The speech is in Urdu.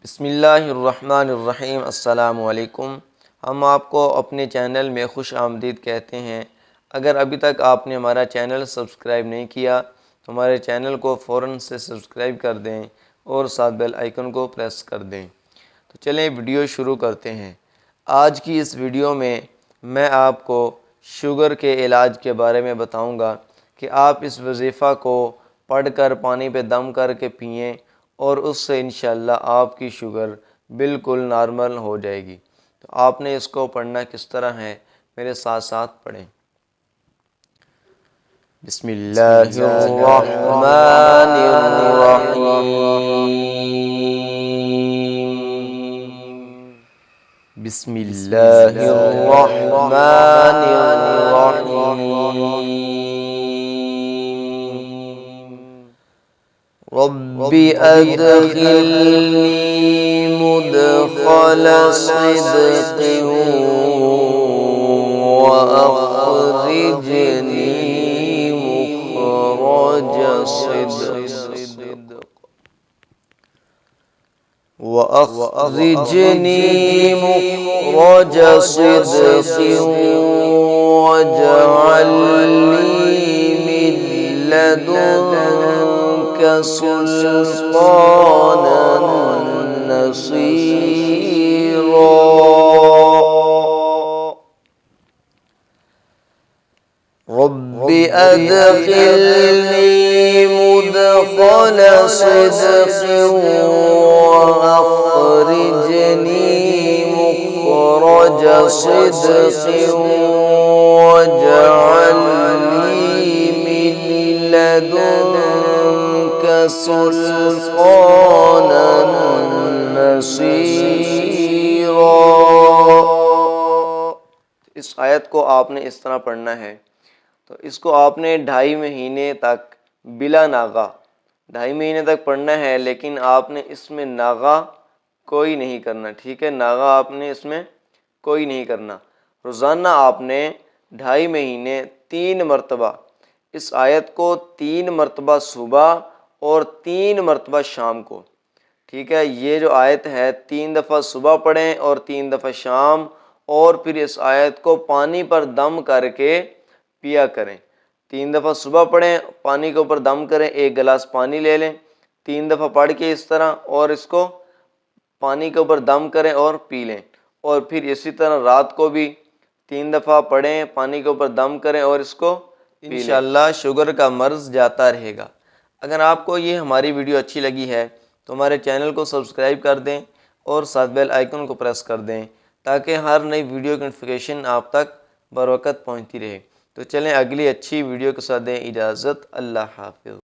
بسم اللہ الرحمن الرحیم۔ السلام علیکم۔ ہم آپ کو اپنے چینل میں خوش آمدید کہتے ہیں۔ اگر ابھی تک آپ نے ہمارا چینل سبسکرائب نہیں کیا تو ہمارے چینل کو فوراً سے سبسکرائب کر دیں اور ساتھ بیل آئیکن کو پریس کر دیں۔ تو چلیں ویڈیو شروع کرتے ہیں۔ آج کی اس ویڈیو میں آپ کو شوگر کے علاج کے بارے میں بتاؤں گا کہ آپ اس وظیفہ کو پڑھ کر پانی پہ دم کر کے پئیں اور اس سے انشاءاللہ آپ کی شوگر بالکل نارمل ہو جائے گی۔ تو آپ نے اس کو پڑھنا کس طرح ہے، میرے ساتھ ساتھ پڑھیں۔ بسم اللہ الرحمن الرحیم۔ بسم اللہ الرحمن الرحیم۔ رب ادخلنی مدخل صدق واخرجنی مخرج صدق واخرجنی مخرج صدق واجعل لي من لدنك سلطانا نصيرا۔ رب ادخلنی مدخل صدق واخرجنی مخرج صدق واجعل لي من لدنك سلطانا نصيرا۔ اس آیت کو آپ نے اس طرح پڑھنا ہے۔ تو اس کو آپ نے 2.5 مہینے تک بلا ناغہ 2.5 مہینے تک پڑھنا ہے، لیکن آپ نے اس میں ناغہ کوئی نہیں کرنا، ٹھیک ہے؟ ناغہ آپ نے اس میں کوئی نہیں کرنا۔ روزانہ آپ نے 2.5 مہینے 3 مرتبہ اس آیت کو 3 مرتبہ صبح اور 3 مرتبہ شام کو، ٹھیک ہے؟ یہ جو آیت ہے 3 دفعہ صبح پڑھیں اور 3 دفعہ شام، اور پھر اس آیت کو پانی پر دم کر کے پیا کریں۔ 3 دفعہ صبح پڑھیں، پانی کے اوپر دم کریں، 1 گلاس پانی لے لیں، 3 دفعہ پڑھ کے اس طرح، اور اس کو پانی کے اوپر دم کریں اور پی لیں۔ اور پھر اسی طرح رات کو بھی 3 دفعہ پڑھیں، پانی کے اوپر دم کریں اور اس کو پی لیں۔ انشاءاللہ شوگر کا مرض جاتا رہے گا۔ اگر آپ کو یہ ہماری ویڈیو اچھی لگی ہے تو ہمارے چینل کو سبسکرائب کر دیں اور ساتھ بیل آئیکن کو پریس کر دیں تاکہ ہر نئی ویڈیو کی نوٹیفیکیشن آپ تک بروقت پہنچتی رہے۔ تو چلیں اگلی اچھی ویڈیو کے ساتھ دیں اجازت۔ اللہ حافظ۔